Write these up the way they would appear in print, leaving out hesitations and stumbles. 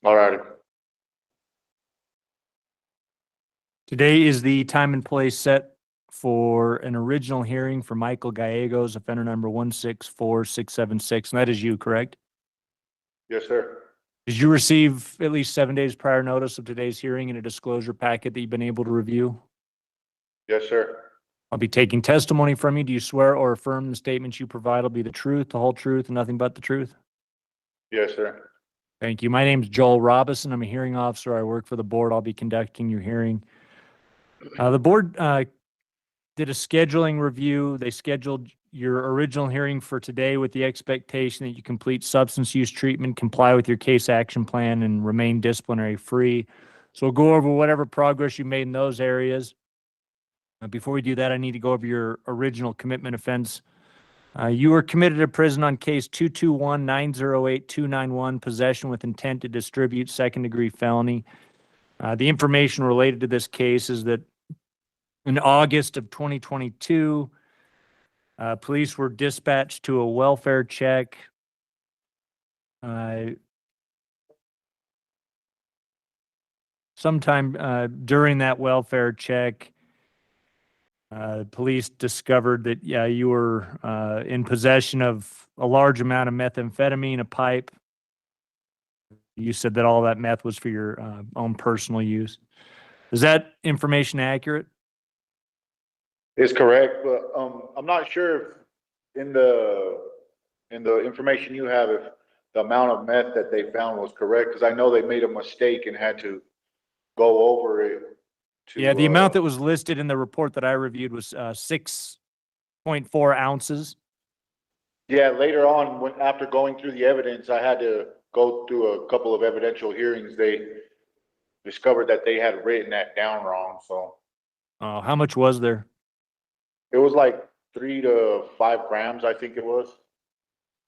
All right. Today is the time and place set for an original hearing for Michael Gallegos, offender number 164676, and that is you, correct? Yes, sir. Did you receive at least 7 days prior notice of today's hearing and a disclosure packet that you've been able to review? Yes, sir. I'll be taking testimony from you. Do you swear or affirm the statements you provide will be the truth, the whole truth, and nothing but the truth? Yes, sir. Thank you. My name's Joel Robison. I'm a hearing officer. I work for the board. I'll be conducting your hearing. The board did a scheduling review. They scheduled your original hearing for today with the expectation that you complete substance use treatment, comply with your case action plan, and remain disciplinary free. So we'll go over whatever progress you made in those areas. Before we do that, I need to go over your original commitment offense. You were committed to prison on case 221-908-291, possession with intent to distribute, second-degree felony. The information related to this case is that in August of 2022, police were dispatched to a welfare check. Sometime during that welfare check, police discovered that, you were in possession of a large amount of methamphetamine, a pipe. You said that all that meth was for your own personal use. Is that information accurate? It's correct, but I'm not sure if in the information you have, if the amount of meth that they found was correct, because I know they made a mistake and had to go over it. Yeah, the amount that was listed in the report that I reviewed was 6.4 ounces. Yeah, later on, after going through the evidence, I had to go through a couple of evidential hearings. They discovered that they had written that down wrong. So, how much was there? it was like 3 to 5 grams, I think it was.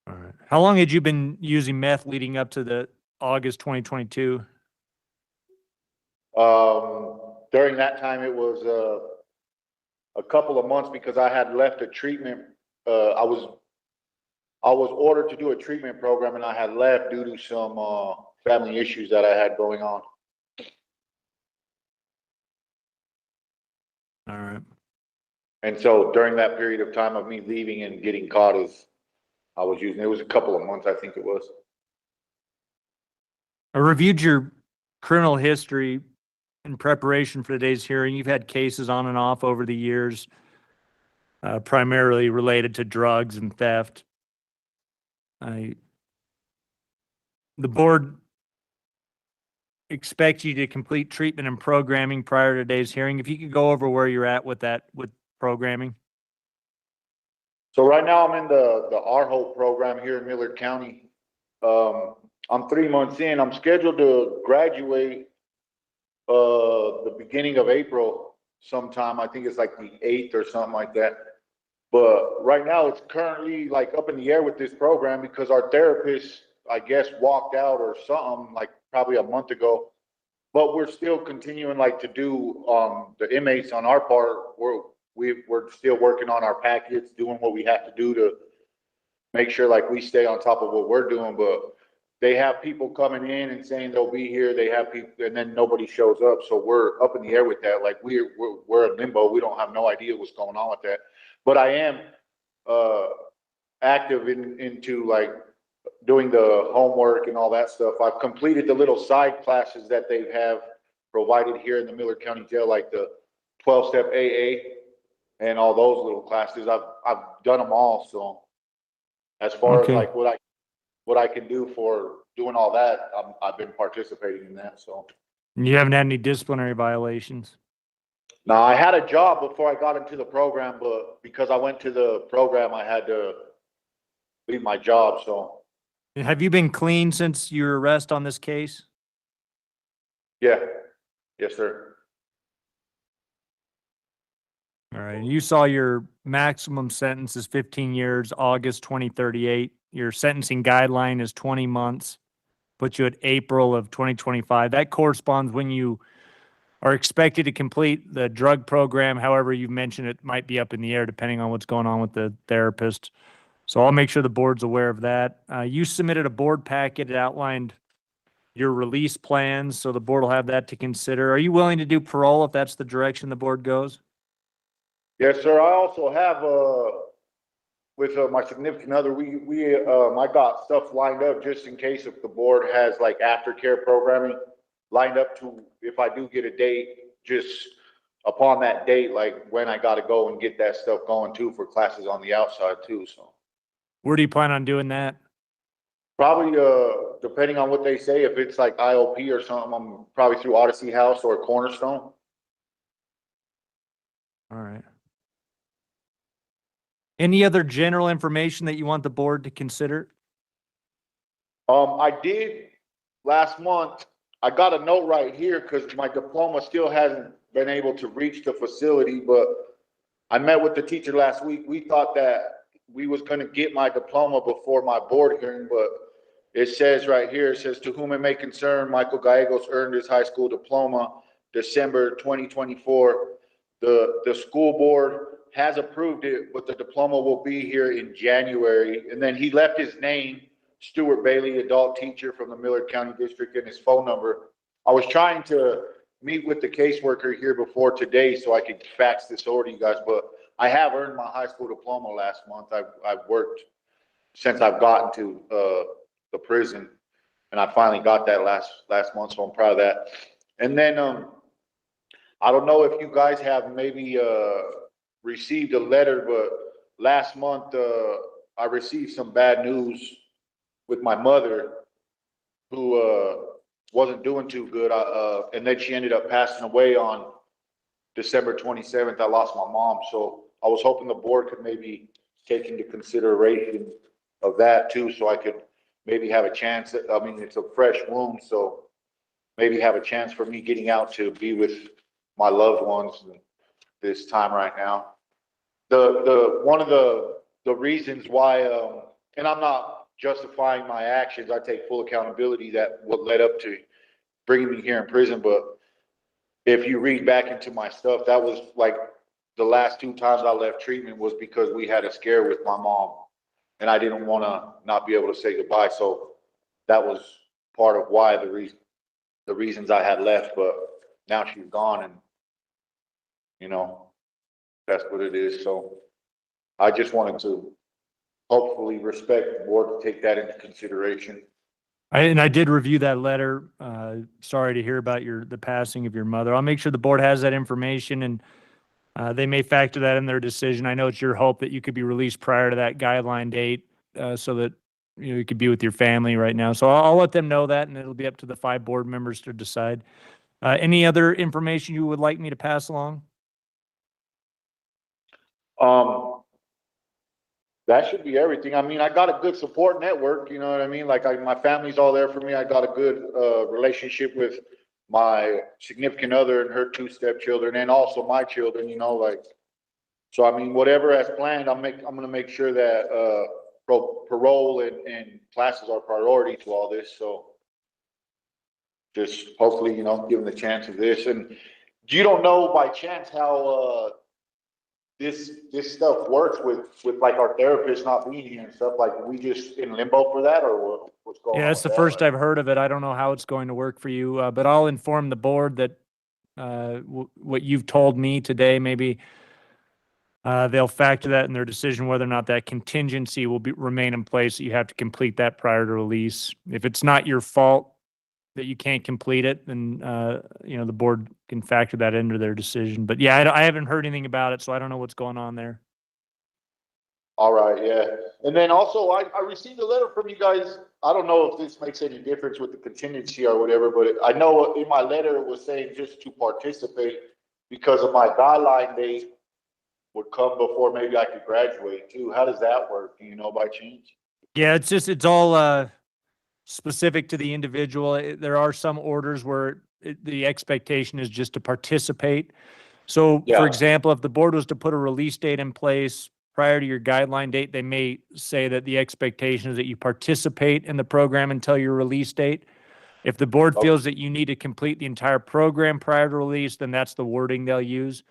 All right. How long had you been using meth leading up to the August 2022? During that time, it was a couple of months because I had left a treatment. I was ordered to do a treatment program, and I had left due to some family issues that I had going on. All right. And so during that period of time of me leaving and getting caught, I was using, it was a couple of months, I think it was. I reviewed your criminal history in preparation for today's hearing. You've had cases on and off over the years, primarily related to drugs and theft. The board expects you to complete treatment and programming prior to today's hearing. If you could go over where you're at with programming. So right now I'm in the ARCHULETA program here in Millard County. I'm 3 months in. I'm scheduled to graduate the beginning of April sometime. I think it's like the 8th or something like that. But right now it's currently like up in the air with this program because our therapist, I guess, walked out or something like probably a month ago. But we're still continuing like to do the inmates on our part. We're still working on our packets, doing what we have to do to make sure like we stay on top of what we're doing. But they have people coming in and saying they'll be here. They have people, and then nobody shows up. So we're up in the air with that. Like we're in limbo. We don't have no idea what's going on with that. But I am active into like doing the homework and all that stuff. I've completed the little side classes that they have provided here in the Millard County Jail, like the 12-step AA and all those little classes. I've done them all. So as far as like what I can do for doing all that, I've been participating in that. So you haven't had any disciplinary violations? No, I had a job before I got into the program, but because I went to the program, I had to leave my job. So have you been clean since your arrest on this case? Yeah. Yes, sir. All right. You saw your maximum sentence is 15 years, August 2038. Your sentencing guideline is 20 months, puts you at April of 2025. That corresponds when you are expected to complete the drug program. However, you've mentioned it might be up in the air depending on what's going on with the therapist. So I'll make sure the board's aware of that. You submitted a board packet that outlined your release plans, so the board will have that to consider. Are you willing to do parole if that's the direction the board goes? Yes, sir. I also have, with my significant other, I got stuff lined up just in case if the board has like aftercare programming lined up to, if I do get a date, just upon that date, like when I gotta go and get that stuff going too for classes on the outside too, so. Where do you plan on doing that? Probably, depending on what they say, if it's like IOP or something, I'm probably through Odyssey House or Cornerstone. All right. Any other general information that you want the board to consider? I did last month, I got a note right here because my diploma still hasn't been able to reach the facility, but I met with the teacher last week. We thought that we was gonna get my diploma before my board hearing, but it says right here, it says, to whom it may concern, Michael Gallegos earned his high school diploma December 2024. The school board has approved it, but the diploma will be here in January. And then he left his name, Stuart Bailey, adult teacher from the Millard County District, and his phone number. I was trying to meet with the caseworker here before today so I could fax this over to you guys, but I have earned my high school diploma last month. I've worked since I've gotten to the prison, and I finally got that last month, so I'm proud of that. And then I don't know if you guys have maybe received a letter, but last month I received some bad news with my mother, who wasn't doing too good, and then she ended up passing away on December 27th. I lost my mom, so I was hoping the board could maybe take into consideration of that too, so I could maybe have a chance. I mean, it's a fresh wound, so maybe have a chance for me getting out to be with my loved ones this time right now. One of the reasons why, and I'm not justifying my actions, I take full accountability that what led up to bringing me here in prison, but if you read back into my stuff, that was like the last 2 times I left treatment was because we had a scare with my mom, and I didn't want to not be able to say goodbye. So that was part of why the reasons I had left, but now she's gone, and you know, that's what it is. So I just wanted to hopefully respect the board to take that into consideration. I did review that letter. Sorry to hear about the passing of your mother. I'll make sure the board has that information, and they may factor that in their decision. I know it's your hope that you could be released prior to that guideline date, so that you could be with your family right now. So I'll let them know that, and it'll be up to the 5 board members to decide. Any other information you would like me to pass along? That should be everything. I mean, I got a good support network, you know what I mean? Like my family's all there for me. I got a good relationship with my significant other and her 2 stepchildren, and also my children, you know, like, so I mean, whatever as planned, I'm gonna make sure that parole and classes are priority to all this. So just hopefully, you know, give them the chance of this. And you don't know by chance how this stuff works with like our therapist not being here and stuff. Like, we just in limbo for that, or what's going on? Yeah, that's the first I've heard of it. I don't know how it's going to work for you, but I'll inform the board that what you've told me today, maybe they'll factor that in their decision whether or not that contingency will remain in place, that you have to complete that prior to release. If it's not your fault that you can't complete it, then you know, the board can factor that into their decision. But yeah, I haven't heard anything about it, so I don't know what's going on there. All right, yeah. And then also, I received a letter from you guys. I don't know if this makes any difference with the contingency or whatever, but I know in my letter it was saying just to participate because of my guideline date would come before maybe I could graduate too. How does that work? Do you know by chance? Yeah, it's all specific to the individual. There are some orders where the expectation is just to participate. So, for example, if the board was to put a release date in place prior to your guideline date, they may say that the expectation is that you participate in the program until your release date. If the board feels that you need to complete the entire program prior to release, then that's the wording they'll use.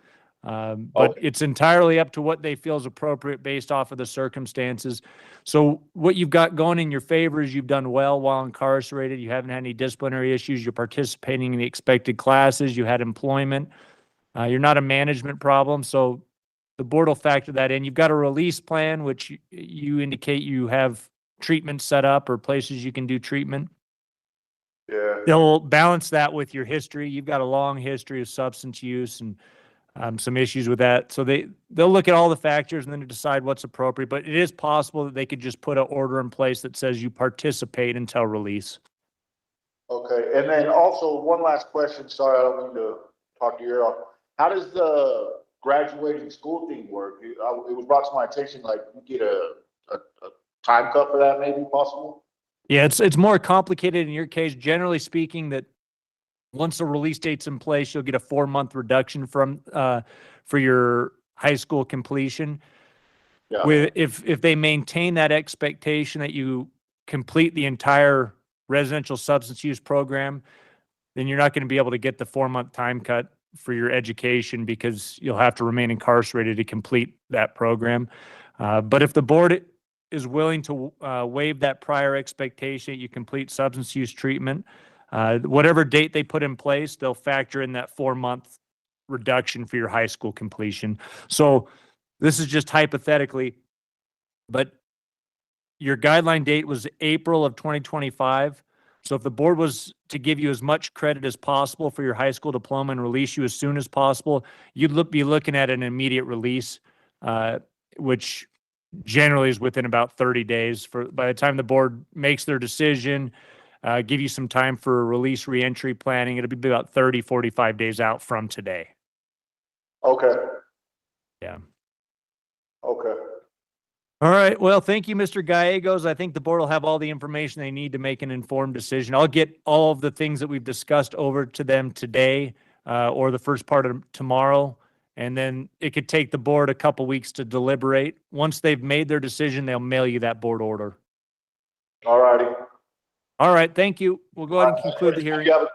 But Okay. it's entirely up to what they feel is appropriate based off of the circumstances. So what you've got going in your favor is you've done well while incarcerated. You haven't had any disciplinary issues. You're participating in the expected classes. You had employment. You're not a management problem. So the board will factor that in. You've got a release plan, which you indicate you have treatment set up or places you can do treatment. Yeah. They'll balance that with your history. You've got a long history of substance use and some issues with that. So they'll look at all the factors and then decide what's appropriate. But it is possible that they could just put an order in place that says you participate until release. Okay. And then also one last question. Sorry, I don't mean to talk to you off. How does the graduating school thing work? It was brought to my attention, like you get a time cut for that, maybe possible? Yeah, it's more complicated in your case. Generally speaking, that once the release date's in place, you'll get a 4-month reduction from for your high school completion. Yeah. With if they maintain that expectation that you complete the entire residential substance use program, then you're not going to be able to get the 4-month time cut for your education because you'll have to remain incarcerated to complete that program. But if the board is willing to waive that prior expectation, you complete substance use treatment, whatever date they put in place, they'll factor in that 4-month reduction for your high school completion. So this is just hypothetically, but your guideline date was April of 2025. So if the board was to give you as much credit as possible for your high school diploma and release you as soon as possible, you'd be looking at an immediate release, which generally is within about 30 days. By the time the board makes their decision, give you some time for release reentry planning, it'll be about 30, 45 days out from today. Okay. Yeah. Okay. All right. Well, thank you, Mr. Gallegos. I think the board will have all the information they need to make an informed decision. I'll get all of the things that we've discussed over to them today, or the first part of tomorrow. And then it could take the board a couple weeks to deliberate. Once they've made their decision, they'll mail you that board order. All righty. All right. Thank you. We'll go ahead and conclude the hearing. You have a